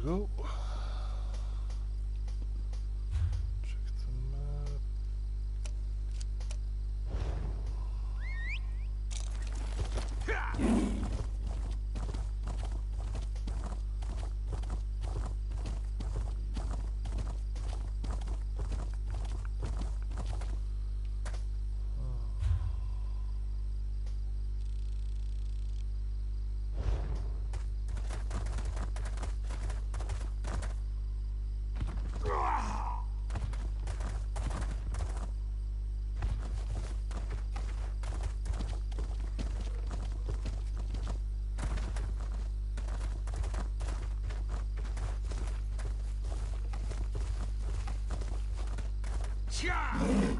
go. Check the map.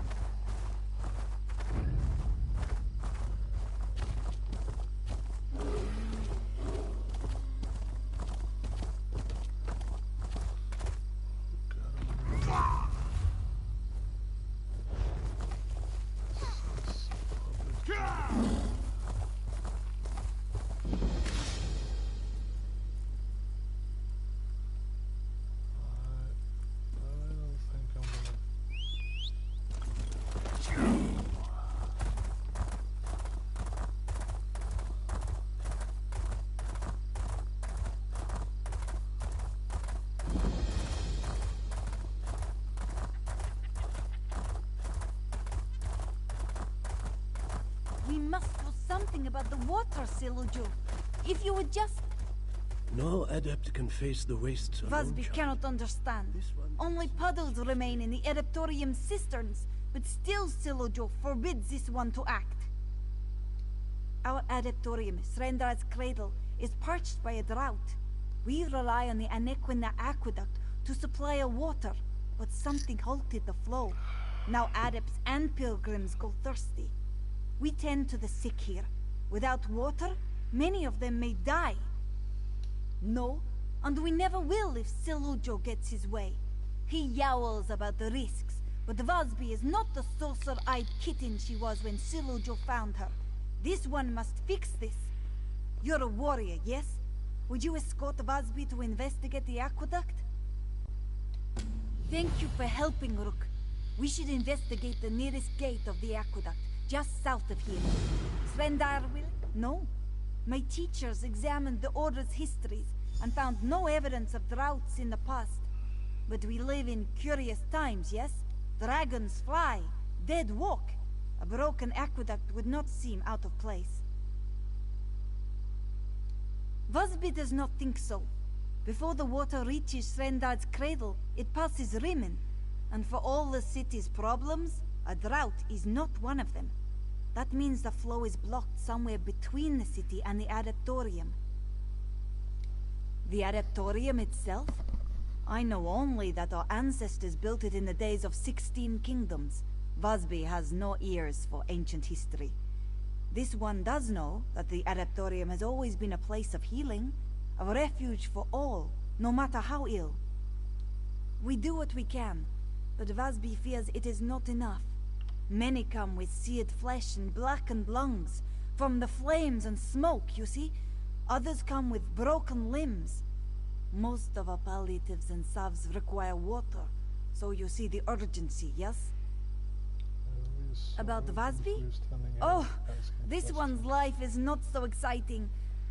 We must do something about the water, Silujo. If you would just... No adept can face the wastes alone, Vasby child. cannot understand. Only puddles remain in the Adeptorium cisterns, but still Silujo forbids this one to act. Our Adeptorium, Srendar's cradle, is parched by a drought. We rely on the Anequina aqueduct to supply our water, but something halted the flow. Now adepts and pilgrims go thirsty. We tend to the sick here. Without water, many of them may die. No, and we never will if Silujo gets his way. He yowls about the risks, but Vasby is not the saucer-eyed kitten she was when Silujo found her. This one must fix this. You're a warrior, yes? Would you escort Vasby to investigate the aqueduct? Thank you for helping, Rook. We should investigate the nearest gate of the aqueduct, just south of here. Srendar will? No. My teachers examined the Order's histories and found no evidence of droughts in the past. But we live in curious times, yes? Dragons fly, dead walk. A broken aqueduct would not seem out of place. Vasby does not think so. Before the water reaches Srendar's cradle, it passes Rimen. And for all the city's problems, a drought is not one of them. That means the flow is blocked somewhere between the city and the Adeptorium. The Adeptorium itself? I know only that our ancestors built it in the days of 16 kingdoms. Vasby has no ears for ancient history. This one does know that the Adeptorium has always been a place of healing, a refuge for all, no matter how ill. We do what we can, but Vasby fears it is not enough. Many come with seared flesh and blackened lungs, from the flames and smoke, you see. Others come with broken limbs. Most of our palliatives and salves require water, so you see the urgency, yes? About Vasby? Oh, this one's life is not so exciting,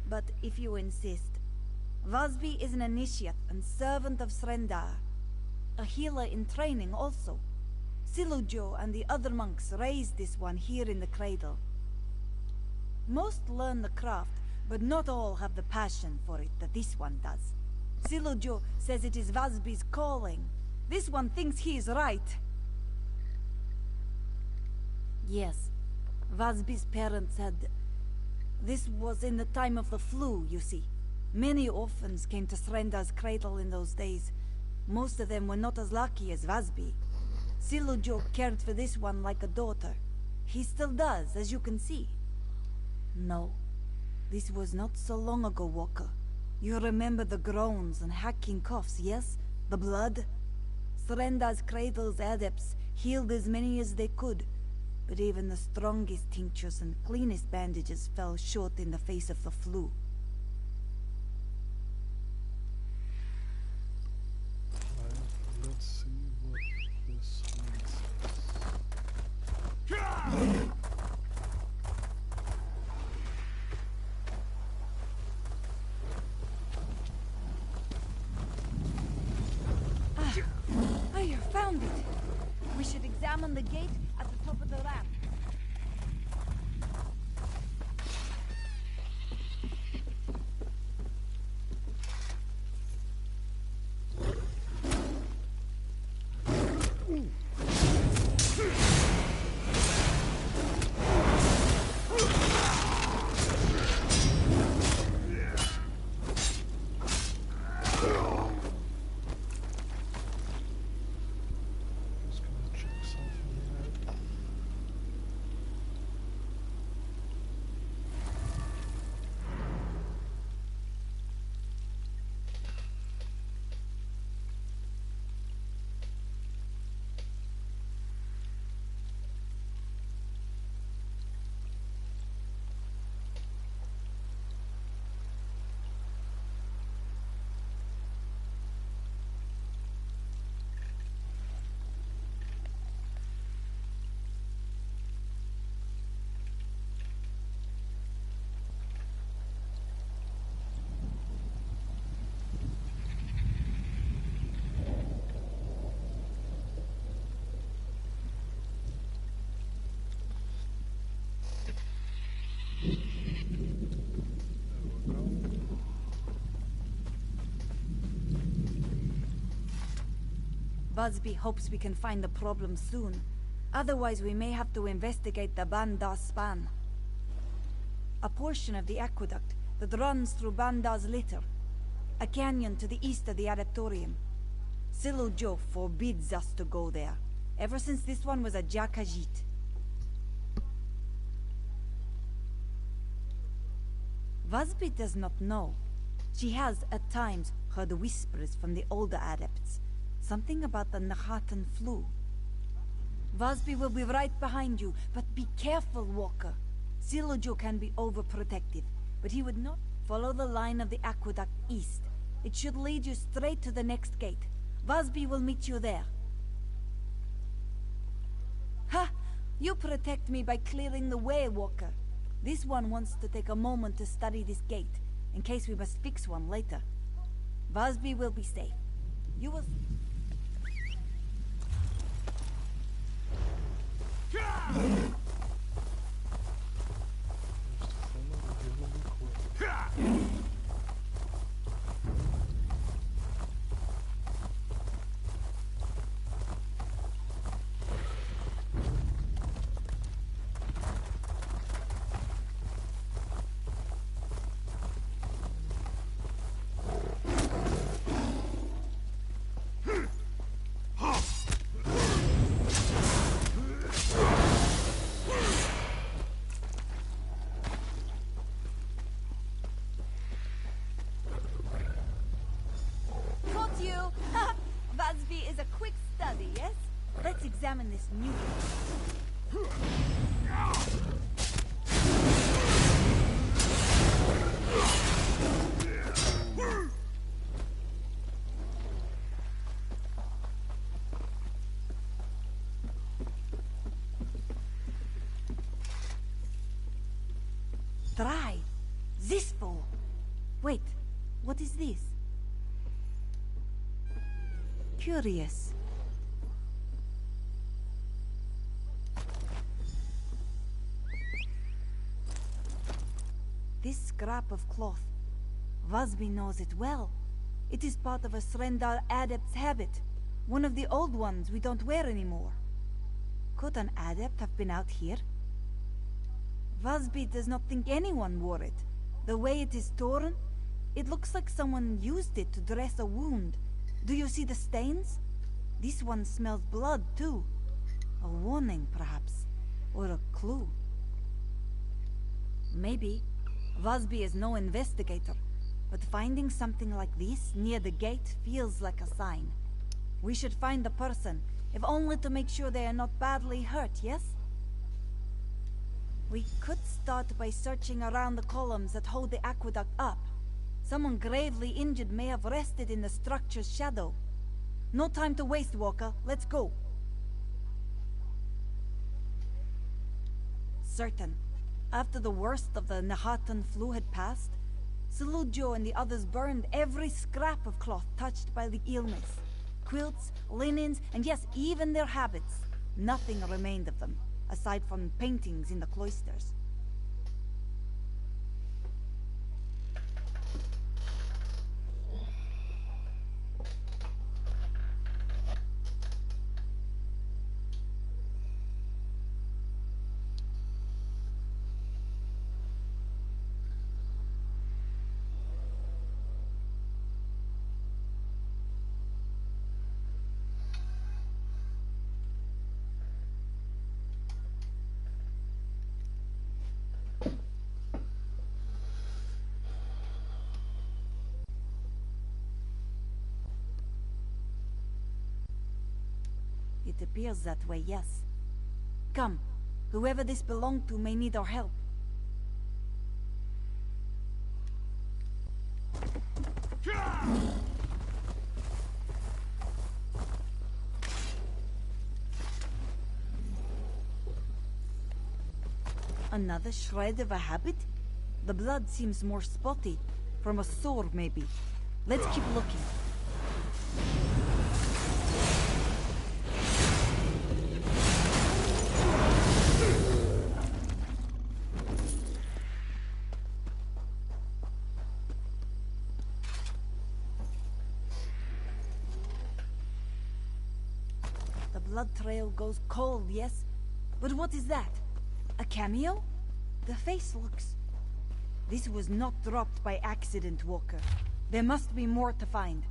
but if you insist. Vasby is an initiate and servant of Srendar. A healer in training also. Silujo and the other monks raised this one here in the cradle. Most learn the craft, but not all have the passion for it that this one does. Silujo says it is Vasby's calling. This one thinks he is right. Yes, Vasby's parents had... This was in the time of the flu, you see. Many orphans came to Srendar's cradle in those days. Most of them were not as lucky as Vasby. Silujo cared for this one like a daughter. He still does, as you can see. No, this was not so long ago, Walker. You remember the groans and hacking coughs, yes? The blood? Srendar's cradle's adepts healed as many as they could, but even the strongest tinctures and cleanest bandages fell short in the face of the flu. gate at the top of the ramp. Just gonna check something here. There we go. Busby hopes we can find the problem soon. Otherwise, we may have to investigate the Bandar span. A portion of the aqueduct that runs through Bandar's litter. A canyon to the east of the Adaptorium. Silo Joe forbids us to go there, ever since this one was a Jakajit. Busby does not know. She has, at times, heard whispers from the older adepts. Something about the Nahatan flu. Busby will be right behind you, but be careful, Walker. Silojo can be overprotective, but he would not follow the line of the aqueduct east. It should lead you straight to the next gate. Busby will meet you there. Ha! You protect me by clearing the way, Walker. This one wants to take a moment to study this gate, in case we must fix one later. Busby will be safe. You will... Busby is a quick study, yes? Let's examine this new one. Try. Zispo. Wait, what is this? Curious. This scrap of cloth, Busby knows it well. It is part of a Srendar adept's habit, one of the old ones we don't wear anymore. Could an adept have been out here? Busby does not think anyone wore it. The way it is torn, it looks like someone used it to dress a wound. Do you see the stains? This one smells blood, too. A warning, perhaps. Or a clue. Maybe. Busby is no investigator. But finding something like this near the gate feels like a sign. We should find the person, if only to make sure they are not badly hurt, yes? We could start by searching around the columns that hold the aqueduct up. Someone gravely injured may have rested in the structure's shadow. No time to waste, Walker. Let's go. Certain. After the worst of the Nahatan flu had passed, Silujo and the others burned every scrap of cloth touched by the illness. Quilts, linens, and yes, even their habits. Nothing remained of them, aside from paintings in the cloisters. It appears that way, yes. Come, whoever this belonged to may need our help. Another shred of a habit? The blood seems more spotty. From a sword, maybe. Let's keep looking. The blood trail goes cold, yes? But what is that? A cameo? The face looks... This was not dropped by accident, Walker. There must be more to find.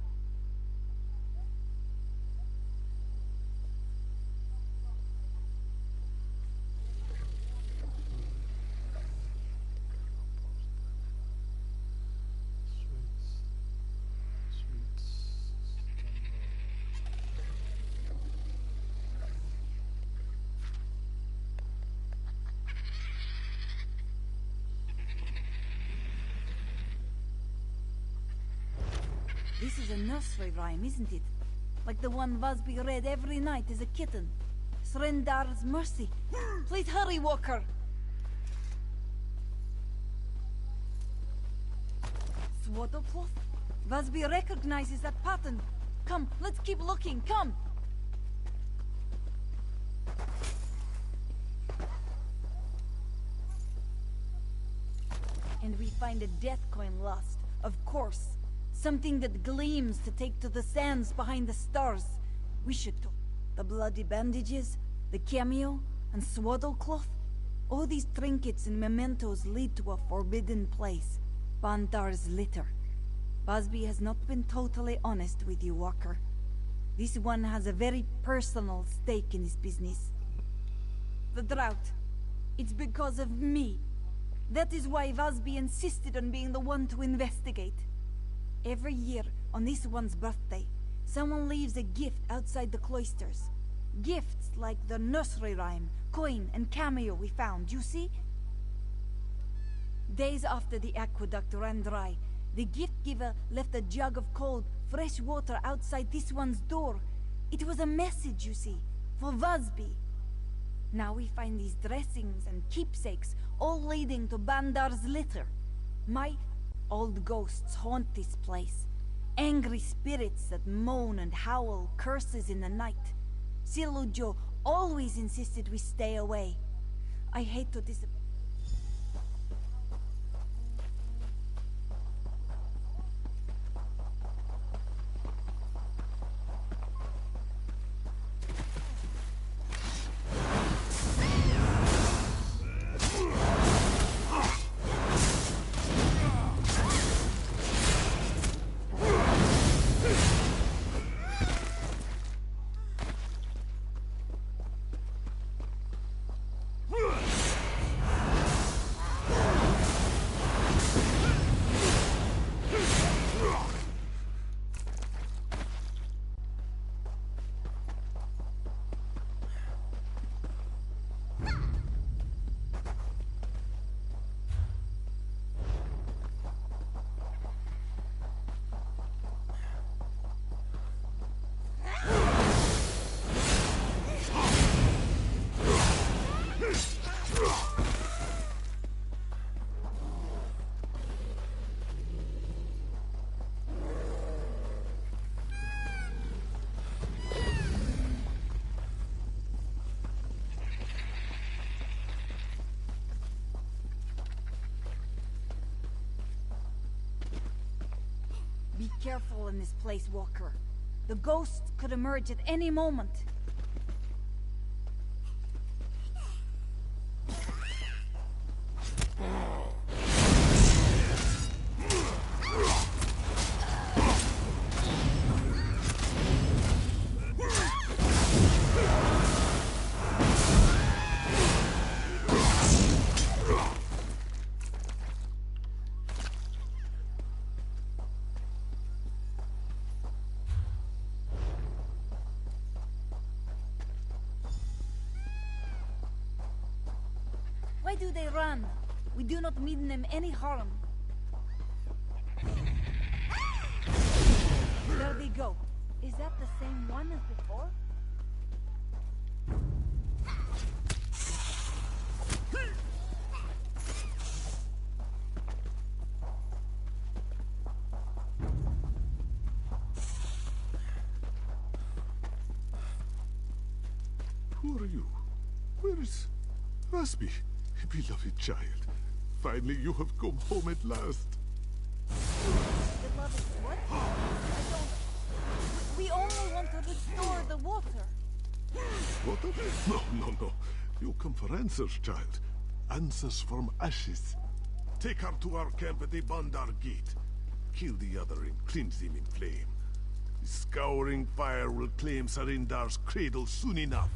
This is a nursery rhyme, isn't it? Like the one Vasby read every night as a kitten. Srendar's Mercy. Please hurry, Walker! Swaddlecloth? Vasby recognizes that pattern. Come, let's keep looking, come! And we find a death coin lost, of course. Something that gleams to take to the sands behind the stars. We should talk. The bloody bandages, the cameo, and swaddlecloth. All these trinkets and mementos lead to a forbidden place. Bandar's litter. Busby has not been totally honest with you, Walker. This one has a very personal stake in this business. The drought. It's because of me. That is why Vasby insisted on being the one to investigate. Every year, on this one's birthday, someone leaves a gift outside the cloisters. Gifts like the nursery rhyme, coin, and cameo we found, you see? Days after the aqueduct ran dry, the gift giver left a jug of cold, fresh water outside this one's door. It was a message, you see, for Vasby. Now we find these dressings and keepsakes, all leading to Bandar's litter. My old ghosts haunt this place. Angry spirits that moan and howl curses in the night. Silujo always insisted we stay away. I hate to disappoint. Be careful in this place, Walker. The ghosts could emerge at any moment. Why do they run? We do not mean them any harm. There they go. Is that the same one as before? Who are you? Where is Rasby? Beloved child. Finally you have come home at last. Beloved what? I don't... We only want to restore the water. Water? No. You come for answers, child. Answers from ashes. Take her to our camp at the Bandar Gate. Kill the other and cleanse him in flame. The scouring fire will claim Sarindar's cradle soon enough.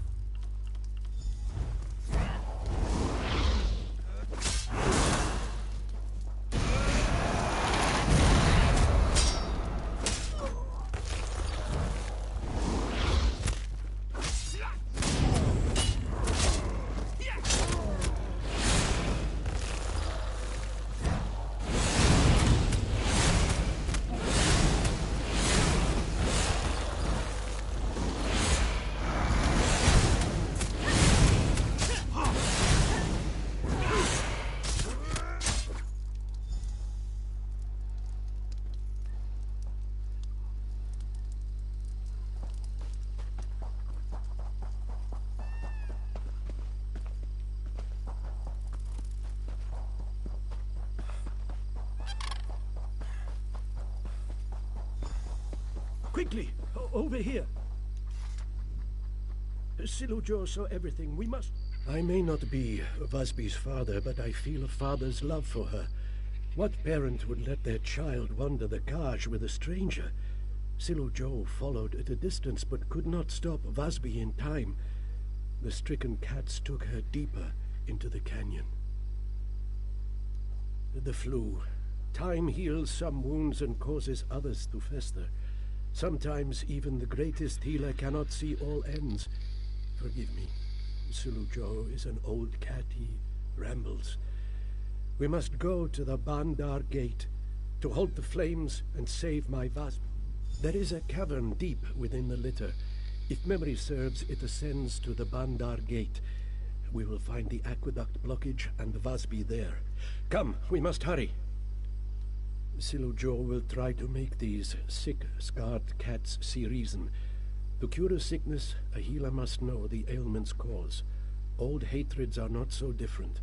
Quickly! Over here! Silujo saw everything. We must... I may not be Vasby's father, but I feel a father's love for her. What parent would let their child wander the Kaj with a stranger? Silujo followed at a distance, but could not stop Vasby in time. The stricken cats took her deeper into the canyon. The flu. Time heals some wounds and causes others to fester. Sometimes even the greatest healer cannot see all ends. Forgive me. Silujo is an old cat. He rambles. We must go to the Bandar Gate to halt the flames and save my Vasby. There is a cavern deep within the litter. If memory serves, it ascends to the Bandar Gate. We will find the aqueduct blockage and Vasby there. Come, we must hurry. Silujo will try to make these sick, scarred cats see reason. To cure a sickness, a healer must know the ailment's cause. Old hatreds are not so different.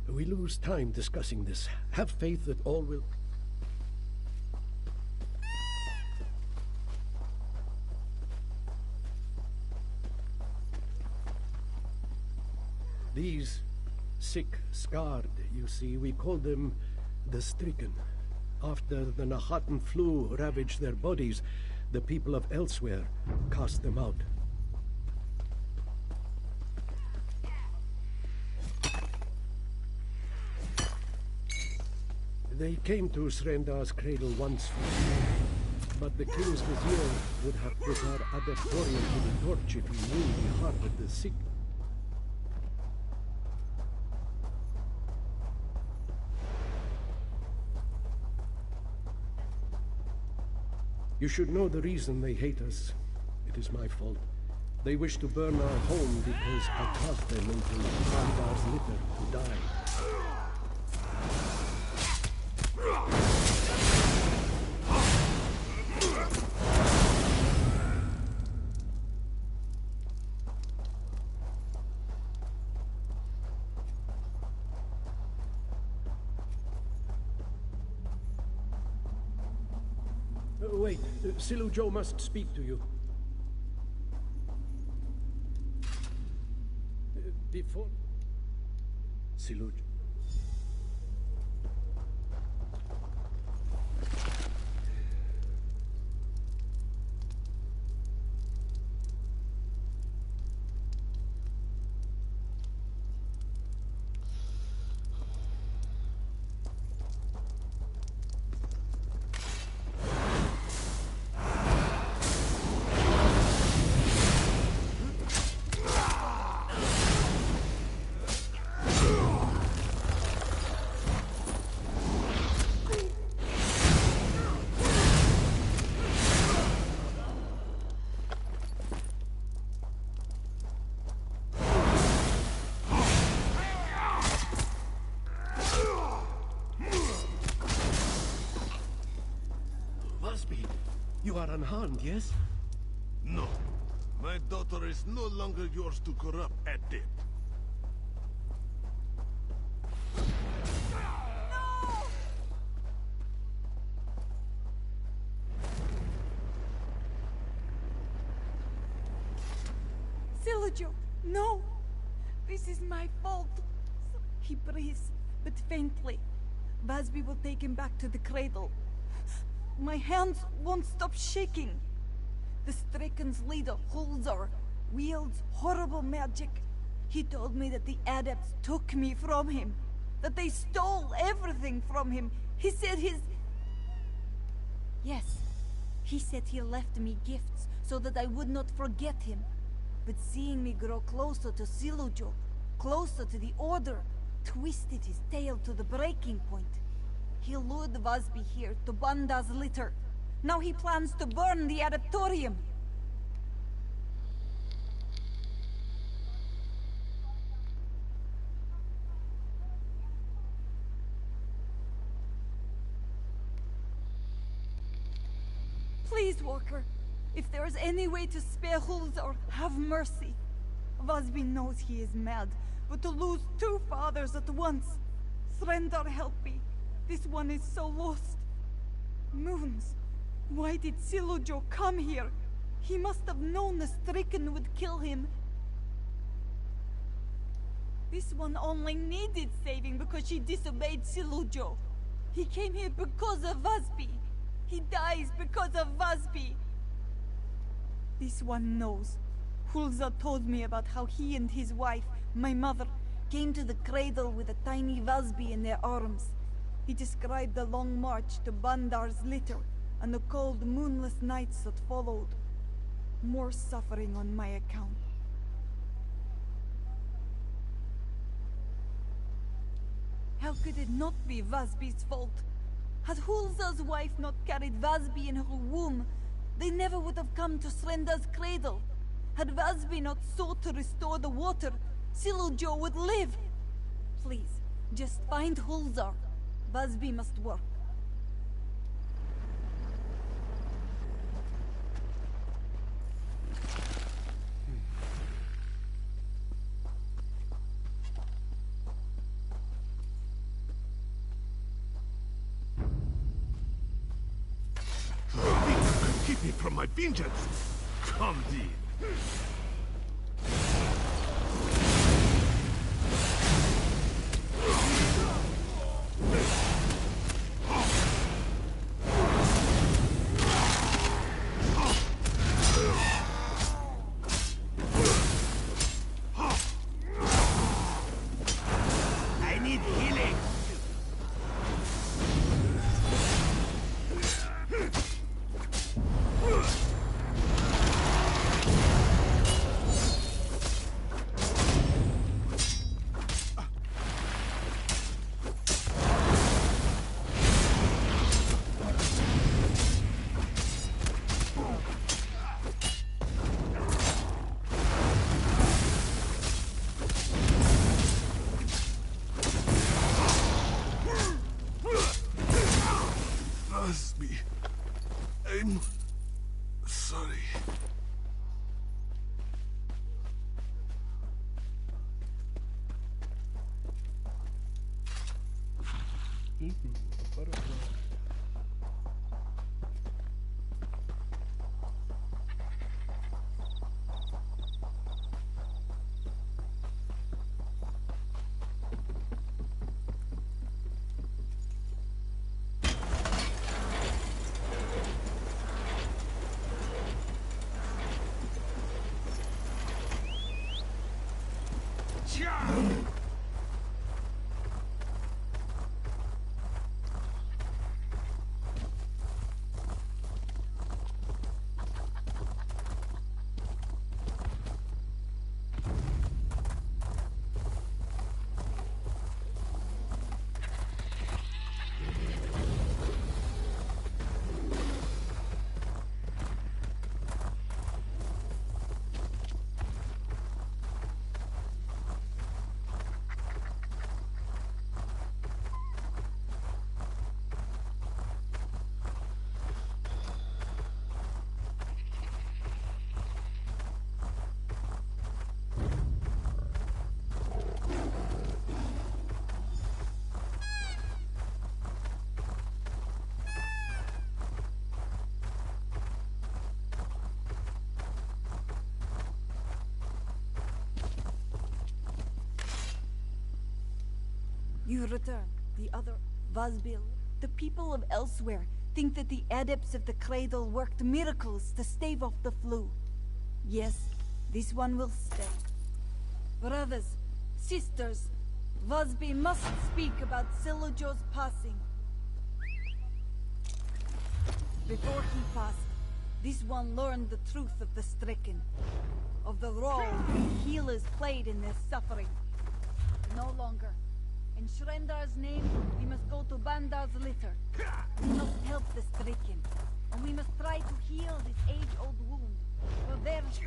We lose time discussing this. Have faith that all will... These sick, scarred, you see, we call them the stricken. After the Nahatan flu ravaged their bodies, the people of elsewhere cast them out. They came to Srendar's cradle once for sure, but the king's vizier would have put our adeptorium to the torch if he knew we harbored the sick. You should know the reason they hate us. It is my fault. They wish to burn our home because I cast them into Sandar's litter to die. Wait, Silu Joe must speak to you. Before... Silu... You are unharmed, yes? No. My daughter is no longer yours to corrupt at death. Silujo, no! This is my fault. He breathes, but faintly. Vasby will take him back to the cradle. My hands won't stop shaking. The Straken's leader, Hulzar, wields horrible magic. He told me that the adepts took me from him. That they stole everything from him. He said his... Yes, he said he left me gifts so that I would not forget him. But seeing me grow closer to Silujo, closer to the Order, twisted his tail to the breaking point. He lured Vasby here to Banda's litter. Now he plans to burn the Adeptorium. Please, Walker. If there is any way to spare Hulzar, have mercy. Vasby knows he is mad, but to lose two fathers at once... Srendar, help me. This one is so lost. Moons. Why did Silujo come here? He must have known the Stricken would kill him. This one only needed saving because she disobeyed Silujo. He came here because of Vasby. He dies because of Vasby. This one knows. Hulza told me about how he and his wife, my mother, came to the cradle with a tiny Vasby in their arms. He described the long march to Bandar's litter and the cold, moonless nights that followed. More suffering on my account. How could it not be Vasby's fault? Had Hulza's wife not carried Vasby in her womb, they never would have come to Srendar's cradle. Had Vasby not sought to restore the water, Silujo would live. Please, just find Hulzar. Vasby must work. Keep me from my vengeance! Come, Dean! I need healing! Vasby, I'm sorry. Butterfly. You return. The other, Vazbil. The people of elsewhere think that the adepts of the Cradle worked miracles to stave off the flu. Yes, this one will stay. Brothers, sisters, Vazbi must speak about Silojo's passing. Before he passed, this one learned the truth of the stricken, of the role the healers played in their suffering. No longer. In Shrendar's name, we must go to Bandar's litter. We must help the stricken, and we must try to heal this age-old wound. For their sake,